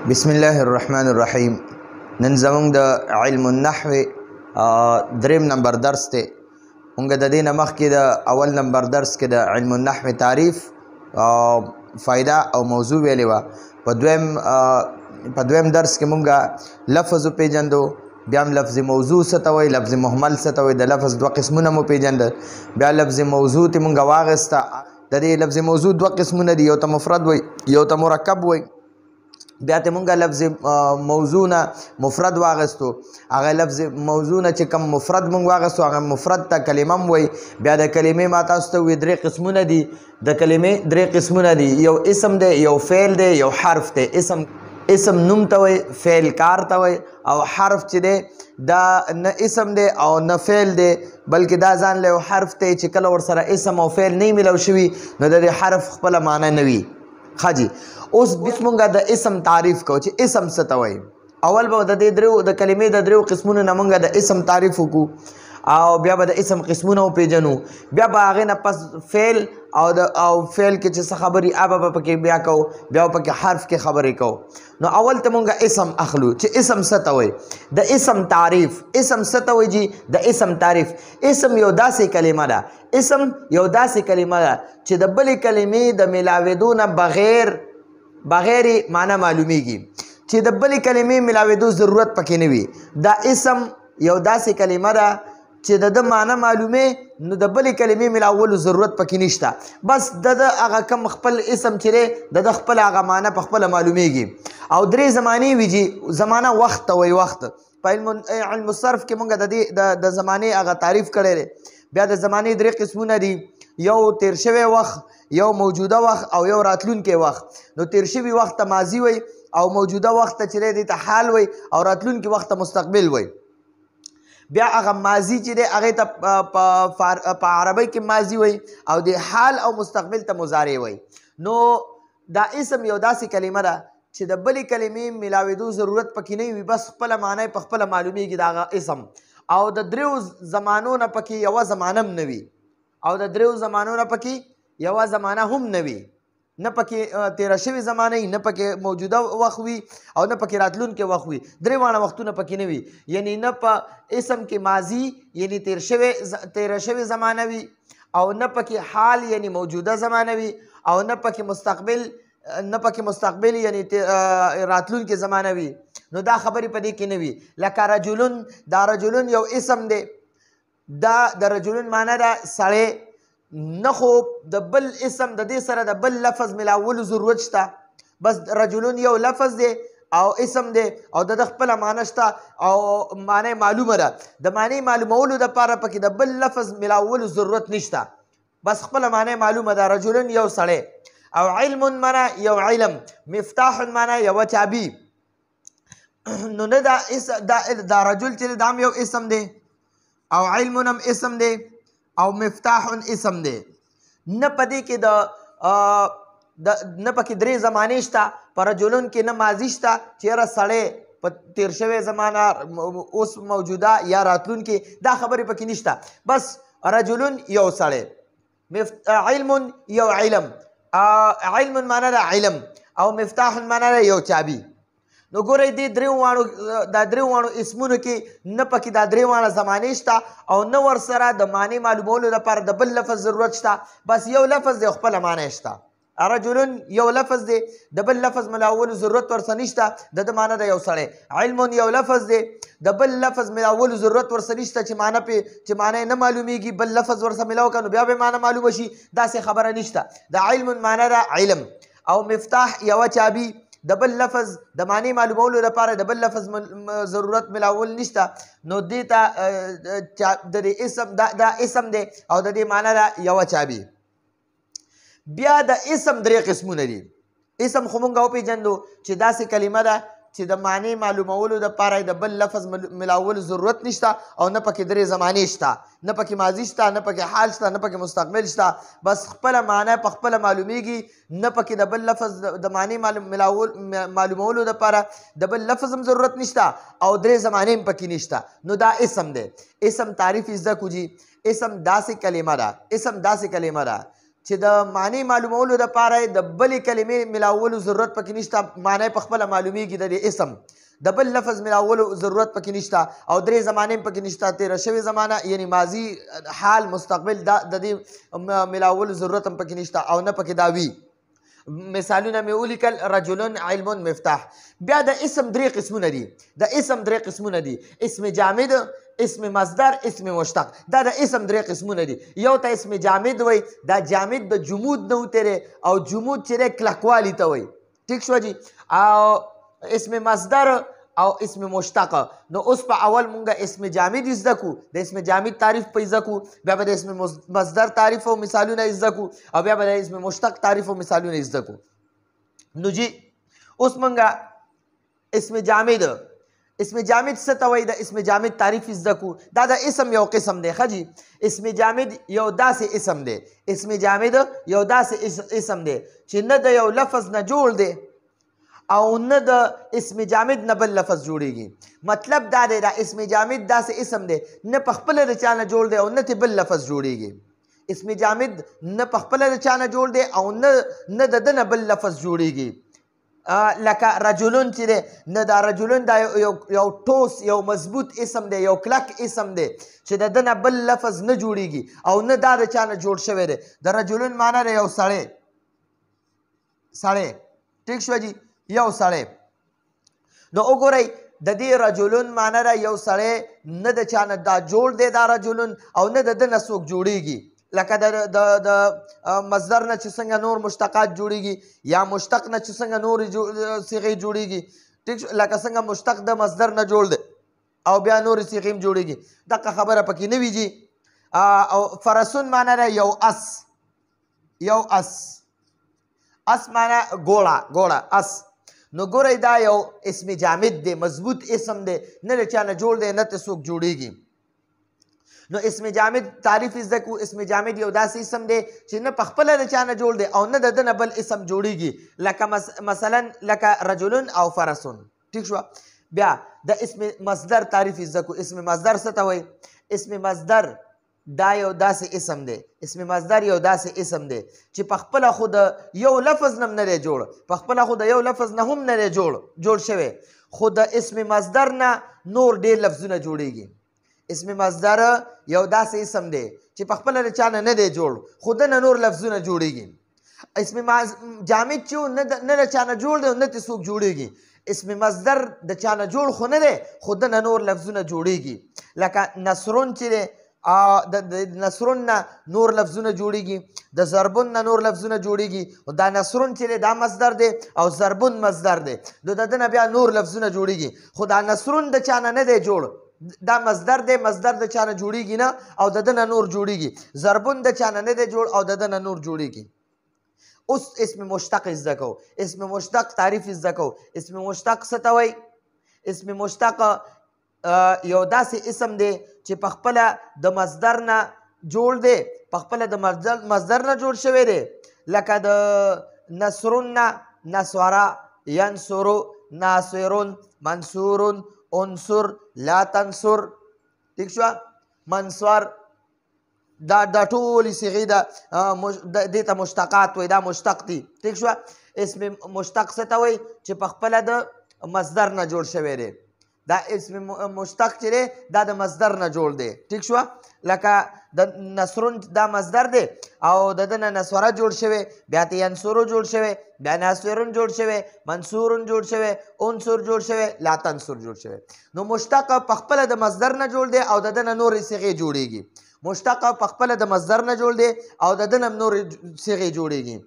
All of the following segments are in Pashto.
بسم الله الرحمن الرحیم. نن زمونږ د علم النحو دریم نمبر درس دی. مونږ د دې نه مخکې د اول نمبر درس کې د علم النحو تعریف فایده او موضوع ویلې وه. په دویم درس کې مونږ لفظ وپېژندو، بیا هم لفظ موضوع څه ته وایي، لفظ محمل څه ته وایي، د لفظ دوه قسمونه مو پېژندل. بیا لفظ موضوع ته مونږ واخیسته. د دې لفظ موضوع دوه قسمونه دي، یو ته مفرد وایي، یو ته مرکب وایي. بیا ته مونږ لفظ موضوع نه مفرد واغستو. هغه لفظ موضوع نه چې کوم مفرد مونږ واغستو هغه مفرد ته کلمه م وایي. بیا د کلمې ما تاسو ته وایي درې قسمونه دي. د کلمې درې قسمونه دي، یو اسم دی، یو فعل دی، یو حرف دی. اسم نوم ته وایي، فعل کار ته وایي، او حرف چې دی دا نه اسم دی او نه فعل دی، بلکې دا ځان له یو حرف دی چې کله ورسره اسم او فعل نه میلاو شوي نو د دې حرف خپله معنی نه وي. ښه جي، اوس بس مونږ د اسم تعریف کوو چې اسم څه ته وایي. اول به د کلمې د دریو قسمونو نه مونږ د اسم تعریف وکړو او بیا به د اسم قسمونه وپېژنو. بیا به هغې نه پس فعل او فعل کې چې څه خبرې هغه به پکې بیا کوو، بیا به پکې حرف کې خبرې کوو. نو اول ته مونږ اسم اخلو چې اسم څه ته وایي. د اسم تعریف. اسم څه ته وایي جي؟ د اسم تعریف. اسم یو داسې کلمه ده، اسم یو داسې کلمه ده چې د بلې کلمې د میلاوېدو نه بغیر معنی معلومیږي، چې د بلې کلمې ملاوېدو ضرورت پکې نه وي. دا اسم یو داسې کلمه ده چې د معنی معلومې نو د بلې کلمې ملاولو ضرورت پکې نشته. بس د هغه کم خپل اسم چې دی د خپل هغه معنی په خپله معلومیږي. او درې زمانې وي جي. زمانه وخت ته وایي. وخت په علم الصرف کې مونږ د زمانې هغه تعریف کړی دی. بیا د زمانې درې قسمونه دي، یو تیر شوی وخت، یو موجوده وخت او یو راتلونکی وخت. نو تیر شوي وخت ته ماضي وایي او موجوده وخت ته چې دی ته حال وایي او راتلونکي وخت ته مستقبل وایي. بیا هغه ماضي چې دی هغې ته په عربۍ کې ماضي وایي او د حال او مستقبل ته مضارع وایي. نو دا اسم یو داسې کلمه ده چې د بلې کلمې ملاوېدو ضرورت پکې نه وي، بس خپله معنی په خپله معلومیږي د هغه اسم. او د دریو زمانو نه پکې یوه زمانه هم نه وي، او د دریو زمانو نه پکې یوه زمانه هم نه وي. نه پکې تیره شوې زمانه وي، نه پکې موجوده وخت وي او نه پکې راتلونکی وخت وي. درې واړه وختونه پکې نه وي. یعنی نه په اسم کې ماضي یعنی تیره شوې زمانه وي، او نه پکې حال یعنی موجوده زمانه وي، او نه پکې مستقبل یعنی راتلونکی زمانه وي. نو دا خبرې په دې کې نه وي. لکه رجلون، دا رجلون یو اسم دی. دا د رجلون معنی ده سړی، نه خو د بل اسم د دې سره د بل لفظ ملاولو ضرورت شته. بس رجلون یو لفظ دی او اسم دی او د خپله معنی شته او معنی معلومه ده. د معنی معلومولو دپاره پکې د بل لفظ ملاولو ضرورت نشته، بس خپله معنی معلومه ده. رجلون یو سړی. او علم معنی یو علم، مفتاح معنی یوه چابي. نو نه دا رجل چې دا هم یو اسم دی او علم هم اسم دی او مفتاح اسم دی. نه پدې کې نه پکې درې زمانې شته. په رجلون کې نه ماضي شته چې یاره سړی په تیر شوې زمانه اوس موجوده یا راتلونکي، دا خبرې پکې نشته. بس رجلون یو سړی، علم یو علم، علم معنی ده علم او مفتاح معنی ده یو چابي. نو ګورئ دا درې واړو اسمونو کې نه پکې دا درې واړه زمانې شته او نه ورسره د معنی معلومولو لپاره د بل لفظ ضرورت شته. بس یو لفظ دی خپله معنی شته. رجلون یو لفظ دی، د بل لفظ ملاولو ضرورت ورسره نشته، د معنی ده یو سړی. علم یو لفظ دی، د بل لفظ ملاولو ضرورت ورسره نشته چې معنی نه معلومیږي، بل لفظ ورسره ملاو کړه نو بیا به معنی معلومه شي، داسې خبره نشته. د علم معنی ده علم او مفتاح یوه چابي. د بل لفظ د معنی معلومولو لپاره د بل لفظ ضرورت ملاول نشته. نو دې ته دا اسم دی او د دې معنی ده یوه چابي. بیا د اسم درې قسمونه دي. اسم خو مونږ وپېژندو چې داسې کلمه ده چې د معنی معلومولو دپاره د بل لفظ ملاولو ضرورت نشته او نه پکې درې زمانې شته، نه پکې ماضي شته، نه پکې حال شته، نه پکې مستقبل شته. بس خپله معنی په خپله معلومیږي، نه پکې د بل لفظ د معنی معلومولو دپاره د بل لفظ هم ضرورت نشته او درې زمانې هم پکې نشته. نو دا اسم دی. اسم تعریف زده کړو جي. اسم داسې کلمه ده چې د معنی معلومولو دپاره د بلې کلمې ملاولو ضرورت پکې نشته، معنی په خپله معلومیږي د دې اسم، د بل لفظ ملاولو ضرورت پکې نشته، او درې زمانې هم پکې نشته، تېره شوې زمانه یعنی ماضي، حال، مستقبل، دا د دې ملاولو ضرورت هم پکې نشته او نه پکې دا وي. مثالونه مې ولیکل، رجل علم مفتاح. بیا د اسم درې قسمونه دي، د اسم درې قسمونه دي، اسم جامد، اسم مصدر، اسم مشتق. دا د اسم درې قسمونه دي. یو ته اسم جامد وای، دا جامد د جمود نه وتېری او جمود چې دی کلکوالي ته وای. ټیک شوه جي. او اسم مصدر او اسم مشتق. نو اوس په اول مونږه اسم جامد زده کو، د اسم جامد تعریف په زده کو، بیا به د اسم مصدر تعریف او مثالونه زده کو، او بیا به د اسم مشتق تعریف او مثالونه زده کو. نو جی اوس مونږه اسم جامد، اسم جامد څه ته وایي؟ د اسم جامد تعریف زده کو. دا د اسم یو قسم دی. ښه جي، اسم جامد یو داسې اسم دی، اسم جامد یو داسې اسم دی چې نه د یو لفظ نه جوړ دی او نه د اسم جامد نه بل لفظ جوړیږي. مطلب دا دی دا اسم جامد داسې اسم دی نه په خپله د چا نه جوړ دی او نه ترې بل لفظ جوړیږي. اسم جامد نه په خپله د چا نه جوړ دی او نه د ده نه بل لفظ جوړیږي. لکه رجلون چې دی، نه دا رجلون دا یو ټوس، یو مضبوط اسم دی، یو کلک اسم دی چې د ده نه بل لفظ نه جوړیږي او نه دا د چا نه جوړ شوی دی. د رجلون معنی دی یو سړی، سړی. ټیک شوه جي، یو سړی. نو وګورئ د دې رجلون معنی دی یو سړی، نه د چا نه دا جوړ دی دا رجلون او نه د ده نه څوک جوړیږي. لکه د مصدر نه چې څنګه نور مشتقات جوړیږي یا مشتق نه چې څنګه نور صيغې جوړیږي. ټیک شو، لکه څنګه مشتق د مصدر نه جوړ دی او بیا نور صيغې هم جوړیږي. دغه خبره پکې نه وي جي. او فرسون معنی دی یو اس، یو اس. اس معنی ګوړه، اس. نو ګورئ دا یو اسم جامد دی، مضبوط اسم دی، نه د چا نه جوړ دی نه ته څوک جوړیږي. نو اسم جامد تعریف زده کو. اسم جامد یو داسې اسم دی چې نه په خپله د چا نه جوړ دی او نه د ده نه بل اسم جوړیږي. لکه مثلا لکه رجلون او فرسون. ټیک شوه. بیا د اسم مصدر تعریف زده کو. اسم مصدر څه ته وایي؟ اسم مصدر دا یو داسې اسم دی، اسم مصدر یو داسې اسم دی چې په خپله خو د یو لفظ نه هم نه دی جوړ، په خپله خو د یو لفظ نه هم نه دی جوړ شوی، خو د اسم مصدر نه نور ډېر لفظونه جوړیږي. اسم مصدر یو داسې اسم دی چې په خپله د چا نه دی جوړ، خو د نه نور لفظونه جوړیږي. اسم جامد چې نه د چا نه جوړ دی او نه ترې څوک جوړیږي. اسم مصدر د چا نه جوړ خو نه دی، خو د نه نور لفظونه جوړیږي. لکه نصرون چې دی، د نصرون نه نور لفظونه جوړیږي، د ضربون نه نور لفظونه جوړیږي. دا نصرون چې دی دا مصدر دی او ضربون مصدر دی، نو د ده نه بیا نور لفظونه جوړیږي. خو دا نصرون د چا نه دی جوړ، دا مصدر دی، مصدر د چا نه جوړیږي نه او د ده نه نور جوړیږي. ضربون د چا نه دی جوړ او د ده نه نور جوړیږي. اوس اسم مشتق زده کو. اسم مشتق تعریف زده کو. اسم مشتق څه ته وایي؟ اسم مشتق یو داسې اسم دی چې په خپله د مصدر نه جوړ دی، په خپله د مصدر نه جوړ شوی دی. لکه د نصرون نه نصوره، ینصرو، ناصرون، منصورون، انصر، لا تنصر. ٹھیک شو؟ منصور، دا ټولې صيغې دې ته مشتقات وایي، دا مشتق دي. ٹھیک شو؟ اسم مشتق څه ته وایي؟ چې په خپله د مصدر نه جوړ شوی دی. دا اسم مشتق چې دی دا د مصدر نه جوړ دی. ٹھیک شو؟ لکه د نصرون دا مصدر دی او د ده نه نصوره جوړ شوی، بیا ته ینصرو جوړ شوی، بیا ناصرون جوړ شوی، منصورون جوړ شوی، انصر جوړ شوی، لا تنصر جوړ شوی. نو مشتق په خپله د مصدر نه جوړ دی او د ده نه نورې صيغې جوړیږي. مشتق په خپله د مصدر نه جوړ دی او د ده نه نورې صيغې جوړیږي.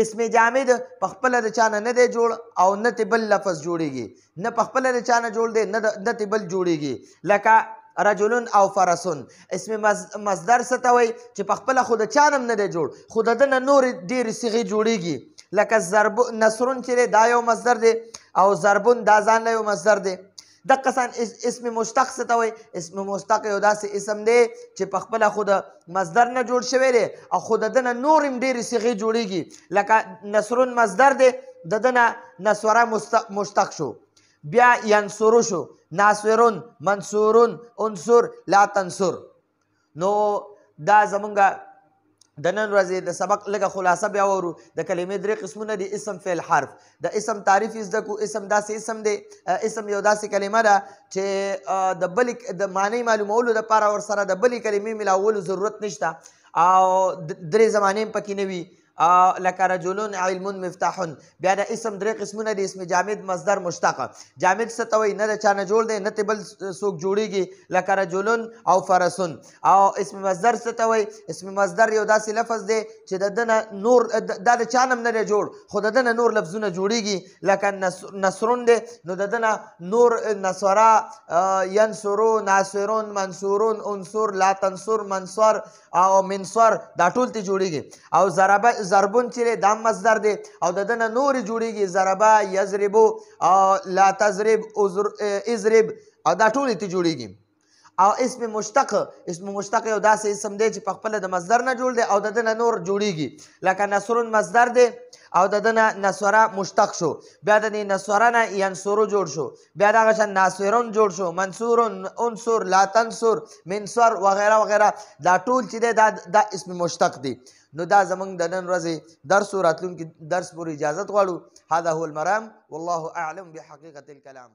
اسم جامد په خپله د چا نه دی جوړ او نه ترې بل لفظ جوړیږي، نه په خپله د چا نه جوړ دی نه ترې بل جوړیږي. لکه رجلون او فرسون. اسم مصدر څه ته وایي؟ چې په خپله خو د چا نه نه دی جوړ، خو د ده نه نورې ډېرې صيغې جوړیږي. لکه نصرون چې دی دا یو مصدر دی او ضربون دا ځان له یو مصدر دی. دقه شان اسم مشتق څه ته وایي؟ اسم مشتق یو داسې اسم دی چې په خپله خو د مصدر نه جوړ شوی دی او خو د ده نه نور هم ډېرې صيغې جوړیږي. لکه نصرون مصدر دی، د ده نه نصوره مشتق شو، بیا ینصرو شو، ناصرون، منصورون، انصر، لا تنصر. نو دا زمونږ د نن ورځې د سبق لږه خلاصه بیا وورو د کلمې درې قسمونه دي اسم فعل حرف د اسم تعریف زده کو اسم داسې اسم دی اسم یو داسې کلمه ده چې د بلې د معنی معلومولو دپاره ورسره د بلې کلمې ملاولو ضرورت نشته او درې زمانې هم پکې نه وي لکه رجلون علم مفتاحون بیا د اسم درې قسمونه دي اسم جامد مصدر مشتق جامد څه ته وایي نه د چا نه جوړ دی نه ترې بل څوک جوړیږي لکه رجلون او فرسون او اسم مصدر څه ته وایي اسم مصدر یو داسې لفظ دی چې د ده نه نور دا د چا نه هم نه دی جوړ خو د ده نه نور لفظونه جوړیږي لکه نصرون دی نو د ده نه نور نصرا ینصرو ناصرون منصورون انصور لا تنصر منصور او منصور دا ټول ته جوړیږي او ضربون چې دا مصدر دی او د ده نه نورې جوړیږي ضربه یضربو لا تضرب اضرب او دا ټول ته جوړیږي او اسم مشتق یو داسې اسم دی چې په خپله د مصدر نه جوړ دی او د ده نه نور جوړیږي لکه نصرون مصدر دی او د ده نه نصره مشتق شو بیا د دې نصره نه ینصرو جوړ شو بیا دغه شان ناصرون جوړ شو منصورون انصر لا تنصر منصر وغیره وغیره دا ټول چې دی دا اسم مشتق دی نو دا زمونږ د نن ورځې درس و راتلونکي درس پورې اجازت غواړو هذا هو المرام والله اعلم بحقیقة الکلام